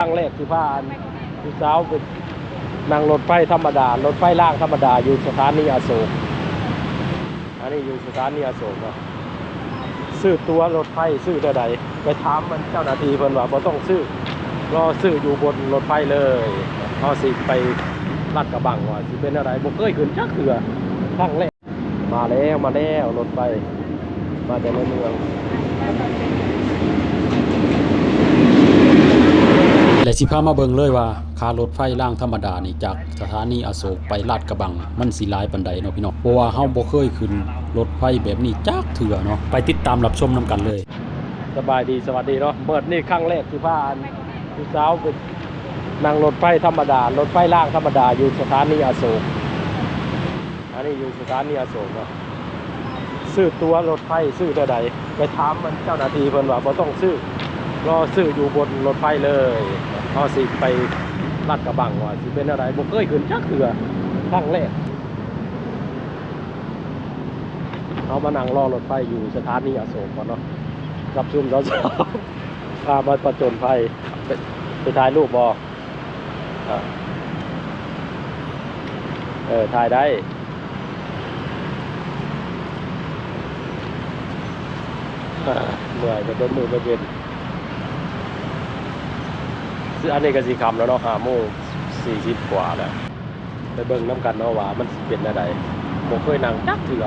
ครั้งแรกที่พาผู้สาวไปนั่งรถไฟธรรมดารถไฟรางธรรมดาอยู่สถานีอโศกอันนี้อยู่สถานีอโศกเนาะซื้อตั๋วรถไฟซื้อเท่าใดไปถามมันเจ้าหน้าที่เพิ่นว่าบ่ต้องซื้อรอซื้ออยู่บนรถไฟเลยเฮาสิไปลาดกระบังว่าสิเป็นอะไรบ่เคยขึ้นจักเทื่อครั้งแรกมาแล้วรถไฟมาจากในเมืองและสิพามาเบิ่งเลยว่าค่ารถไฟรางธรรมดานี่จากสถานีอโศกไปลาดกระบังมันสิหลายปานใดเนาะพี่น้องเพราะว่าเฮาบ่เคยขึ้นรถไฟแบบนี้จักเทื่อเนาะไปติดตามรับชมนํกันเลยสบายดีสวัสดีเนาะเปิดนี่ครั้งแรกที่พาผู้สาวไปนั่งรถไฟธรรมดารถไฟรางธรรมดาอยู่สถานีอโศกอันนี้อยู่สถานีอโศกเนาะซื้อตั๋วรถไฟซื้อเท่าใดไปถามมันเจ้าหน้าที่เพิ่นว่าบ่ต้องซื้อรอซื้ออยู่บนรถไฟเลยเฮาสิไปลาดกระบังว่าสิเป็นอะไรบ่เคยขึ้นจักเทื่อครั้งแรกเอามานั่งรอรถไฟอยู่สถานีอโศกก่อนเนาะกับชุมสาวๆพามาประจนภัยไปถ่ายรูปบ่ถ่ายได้เมื่อยจะโดนมือไปเย็นอันนี้ก็สีคำแล้วเนาะ5:40 กว่าแล้วไปเบิ่งน้ำกันเนาะว่ามันเป็นอะไรผมเคยนั่งจักเถื่อ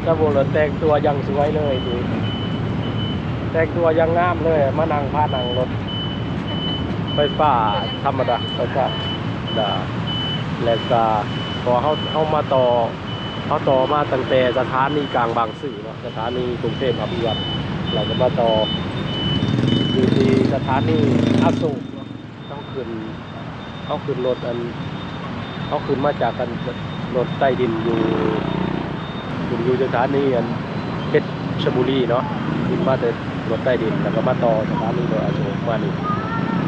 ถ้าโบราณแต่งตัวยังสวยเลยดูแต่งตัวยังงามเลยมานั่งพานั่งรถไฟฟ้าธรรมดาไฟฟ้าแล้วก็พอเขามาต่อเขาต่อมาตั้งแต่สถานีกลางบางซื่อเนาะสถานีกรุงเทพอภิวัตรเราก็มาต่ออยู่ที่สถานีอโศกต้องขึ้นรถเขาขึ้นมาจากกันรถใต้ดินอยู่สถานีเพชรบุรีเนาะขึ้นมาแต่รถใต้ดินแล้วก็มาต่อสถานีรถอโศกมานี่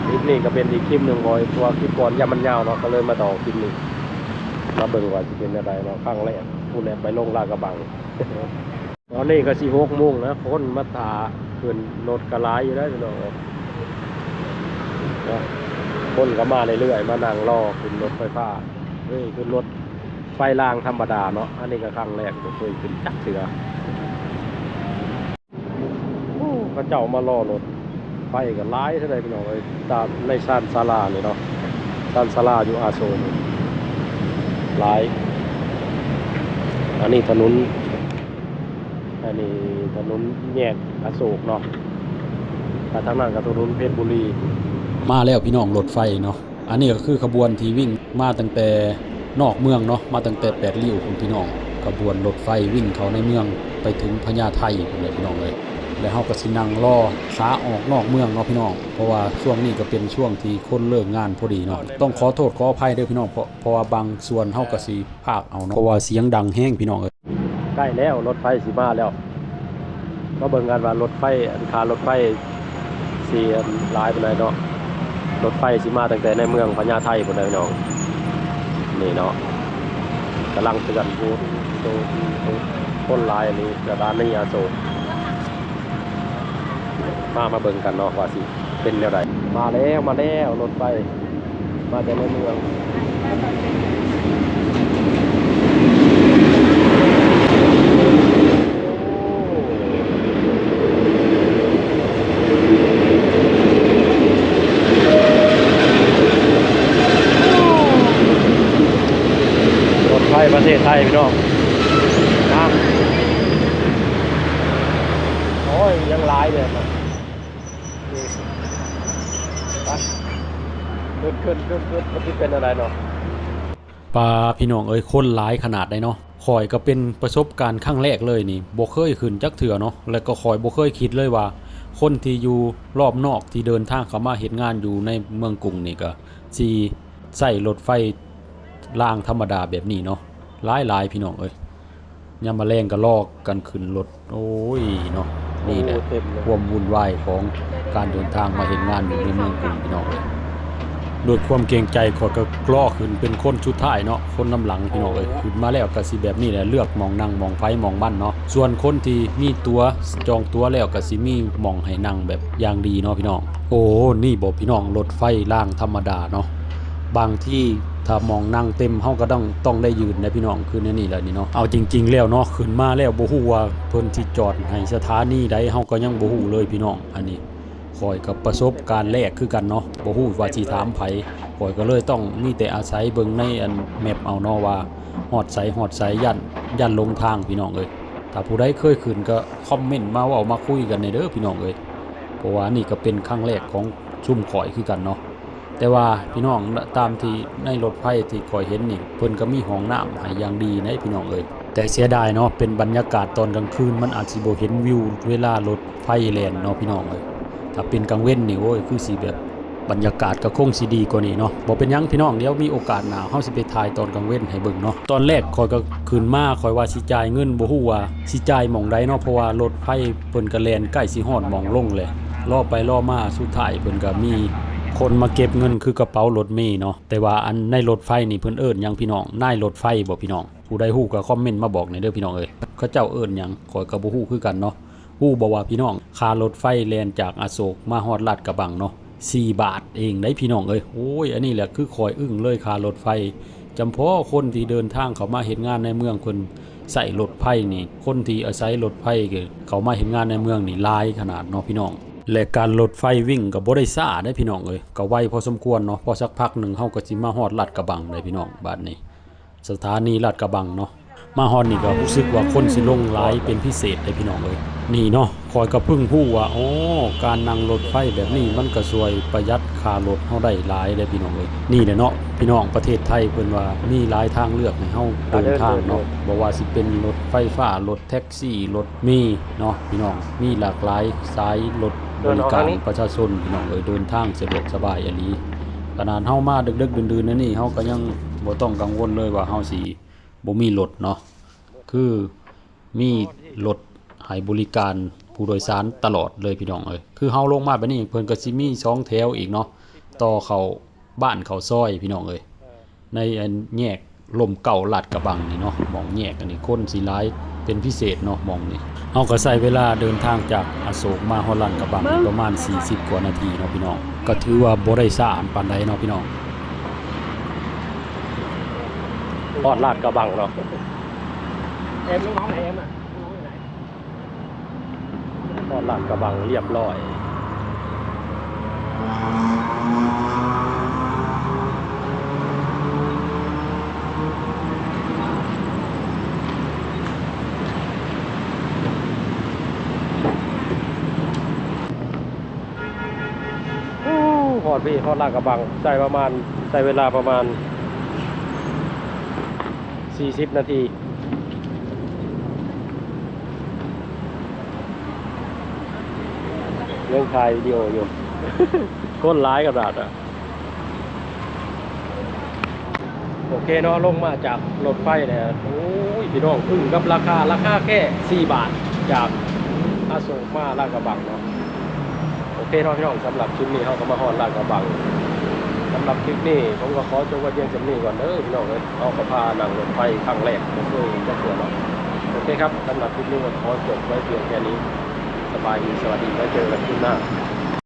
คลิปนี้ก็เป็นอีกคลิปหนึ่งของตัวคลิปก่อนยามันยาวเนาะก็เลยมาต่อคลิปนี้มาเบิ่งว่าจะเป็นอะไรเนาะครั้งแรกผู้แรกไปลงลาดกระบังตอนนี้ก็16 โมงนะคนมาตาขึ้นรถกระไรอยู่ได้พี่น้องคนก็มาเรื่อยๆมานั่งรอขึ้นรถไฟฟ้าขึ้นรถไฟรางธรรมดาเนาะอันนี้ก็ครั้งแรกผมเคยขึ้นจักเสือพระเจ้ามารอรถไฟก็ร้ายเท่าไรพี่น้องเลยตามในซานศาลาเนี่ยเนาะซานศาลาอยู่อาโซนร้ายอันนี้ถนนแยกอโศกเนาะทางนั้นกับถนนเพชรบุรีมาแล้วพี่น้องรถไฟเนาะอันนี้ก็คือขบวนที่วิ่งมาตั้งแต่นอกเมืองเนาะมาตั้งแต่8 ริ้วของพี่น้องขบวนรถไฟวิ่งเข้าในเมืองไปถึงพญาไทเลยพี่น้องเลยแล้วเฮาก็สินั่งรอขาออกนอกเมืองเนาะพี่น้องเพราะว่าช่วงนี้ก็เป็นช่วงที่คนเลิกงานพอดีเนาะต้องขอโทษขออภัยด้วยพี่น้องเพราะว่าบางส่วนเฮาก็สิพากเอาเนาะเพราะว่าเสียงดังแห้งพี่น้องเอ้ยใกล้แล้วรถไฟสิมาแล้วก็เบิ่งกันว่ารถไฟคารถไฟสิหลายปานใดเนาะรถไฟสิมาตั้งแต่ในเมืองพญาไทพุ่นเลยพี่น้องนี่เนาะกำลังเตือนผู้คนหลายอันนี้สถานีอโศกมาเบิ่งกันเนาะว่าสิเป็นแนวใดมาแล้วรถไฟมาจากในเมืองรถไฟประเทศไทยพี่น้องนะโอ้ยยังหลายเลยนะขึ้นมันที่เป็นอะไรเนาะปลาพี่น้องเอ้ยคนหลายขนาดได้เนาะคอยก็เป็นประสบการณ์ครั้งแรกเลยนี่บ่เคยขึ้นจักเถื่อเนาะแล้วก็คอยบ่เคยคิดเลยว่าคนที่อยู่รอบนอกที่เดินทางเข้ามาเฮ็ดงานอยู่ในเมืองกรุงนี่ก็สิใช้รถไฟรางธรรมดาแบบนี้เนาะหลายพี่น้องเอ้ยยามมาแรงก็ลอกกันขึ้นรถโอ้ยเนาะนี่แหละความวุ่นวายของการเดินทางมาเฮ็ดงานอยู่ในเมืองกรุงพี่น้องเอ้ย โดยความเกรงใจขอยก็กล้อขึ้นเป็นคนสุดท้ายเนาะคนนำหลังพี่น้องเอ้ยขึ้นมาแล้วก็สิแบบนี้แหละเลือกมองนั่งมองไฟมองมันเนาะส่วนคนที่มีตั๋วจองตั๋วแล้วก็สิมีมองให้นั่งแบบอย่างดีเนาะพี่น้องโอ้นี่บ่พี่น้องรถไฟรางธรรมดาเนาะบางที่ถ้ามองนั่งเต็มเฮาก็ต้องได้ยืนนะพี่น้องคือนี่แหละนี่เนาะเอาจริงๆแล้วเนาะขึ้นมาแล้วบ่ฮู้ว่าเพิ่นสิจอดให้สถานีใดเฮาก็ยังบ่ฮู้เลยพี่น้องอันนี้ข่อยกับประสบการณ์แรกคือกันเนาะบ่ฮู้ว่าสิถามไผข่อยก็เลยต้องมีแต่อาศัยเบิ่งในอันแมปเอาเนาะว่าฮอดไสย่านลงทางพี่น้องเอ้ยถ้าผู้ใดเคยขึ้นก็คอมเมนต์มาเว้ามาคุยกันในเด้อพี่น้องเอ้ยเพราะว่านี่ก็เป็นครั้งแรกของซุ่มข่อยคือกันเนาะแต่ว่าพี่น้องตามที่ในรถไฟที่ข่อยเห็นนี่เพิ่นก็มีห้องน้ำให้อย่างดีนะพี่น้องเอ้ยแต่เสียดายเนาะเป็นบรรยากาศตอนกลางคืนมันอาจสิบ่เห็นวิวเวลารถไฟแล่นเนาะพี่น้องเอ้ยถ้าเป็นกลางเว้นนี่โอ้ยคือสิแบบบรรยากาศก็คงสิดีกว่านี้เนาะบ่เป็นหยังพี่น้องเดี๋ยวมีโอกาสหน้าเฮาสิไปถ่ายตอนกลางเว้นให้เบิ่งเนาะตอนแรกข่อยก็ขึ้นมาข่อยว่าสิจ่ายเงินบ่ฮู้ว่าสิจ่ายหม่องใดเนาะเพราะว่ารถไฟเพิ่นก็แล่นใกล้สิฮอดหม่องลงเลยรอไปรอมาสุดท้ายเพิ่นก็มีคนมาเก็บเงินคือกระเป๋ารถเมล์เนาะแต่ว่าอันในรถไฟนี่เพิ่นเอิ้นหยังพี่น้องนายรถไฟบ่พี่น้องผู้ใดฮู้ก็คอมเมนต์มาบอกหน่อยเด้อพี่น้องเอ้ยเขาเจ้าเอิ้นหยังข่อยก็บ่ฮู้คือกันเนาะฮู้บ่ว่าพี่น้องค่ารถไฟแล่นจากอโศกมาฮอดลาดกระบังเนาะ4 บาทเองได้พี่น้องเอ้ยโอ้ยอันนี้แหละคือข่อยอึ้งเลยค่ารถไฟจำเพาะคนที่เดินทางเข้ามาเฮ็ดงานในเมืองเพิ่นใส่รถไฟนี่คนที่อาศัยรถไฟก็เขามาเฮ็ดงานในเมืองนี่หลายขนาดเนาะพี่น้องและการรถไฟวิ่งก็บ่ได้ช้าได้พี่น้องเอ้ยก็ไวพอสมควรเนาะพอสักพักหนึ่งเฮาก็สิมาฮอดลาดกระบังได้พี่น้องบาดนี้สถานีลาดกระบังเนาะมาฮอดนี่ก็รู้สึกว่าคนสิลงหลายเป็นพิเศษได้พี่น้องเอ้ยนี่เนาะคอยก็เพิ่งฮู้ว่าอ๋อการนั่งรถไฟแบบนี้มันก็ช่วยประหยัดค่ารถเฮาได้หลายได้พี่น้องเอ้ยนี่แหละเนาะพี่น้องประเทศไทยเพิ่นว่ามีหลายทางเลือกให้เฮาเดินทางเนาะบ่ว่าสิเป็นรถไฟฟ้ารถแท็กซี่รถเมล์เนาะพี่น้องมีหลากหลายสายรถบริการประชาชนพี่น้องเอ้ยเดินทางสะดวกสบายอีหลีขนาดเฮามาดึกๆดื่นๆนั่นนี่เฮาก็ยังบ่ต้องกังวลเลยว่าเฮาสิบ่มีรถเนาะคือมีรถให้บริการผู้โดยสารตลอดเลยพี่น้องเอ้ยคือเฮาลงมาบัดนี้เพิ่นก็สิมี2แถวอีกเนาะต่อเข้าบ้านเข้าซอยพี่น้องเอ้ยในอันแยกลมเก่าลาดกระบังนี่เนาะหม่องแยกอันนี้คนสิหลายเป็นพิเศษเนาะหม่องนี้เฮาก็ใช้เวลาเดินทางจากอโศกมาฮอดลาดกระบังประมาณ40กว่านาทีเนาะพี่น้องก็ถือว่าบ่ได้ช้าปานใดเนาะพี่น้องฮอดลาดกระบังเนาะเอ็มน้องไหนเอ็มอ่ะน้องอยู่ไหน ฮอดลาดกระบังเรียบร้อยฮอดพี่ฮอดลาดกระบังใช้เวลาประมาณ40 นาทีเรื่องถ่ายวิดีโออยู่ คนร้ายกระดาษอ่ะโอเคเนาะลงมาจากรถไฟเนี่ยโอ้ยพี่น้องพึ่งกับราคาแค่4 บาทจากอโศกมาลาดกระบังเนาะโอเคเนาะพี่น้องสำหรับคลิปนี้เขาก็มาฮอดลาดกระบังสำหรับคลิปนี้ผมก็ขอจบไว้เพียงเท่านี้ก่อนเด้อพี่น้องเลยเอาก็พานั่งรถไฟครั้งแรกผมเคยจะเสือเนาะโอเคครับสำหรับคลิปนี้ก็ขอจบไว้เพียงแค่นี้สบายดีสวัสดีไว้เจอกันคลิปหน้า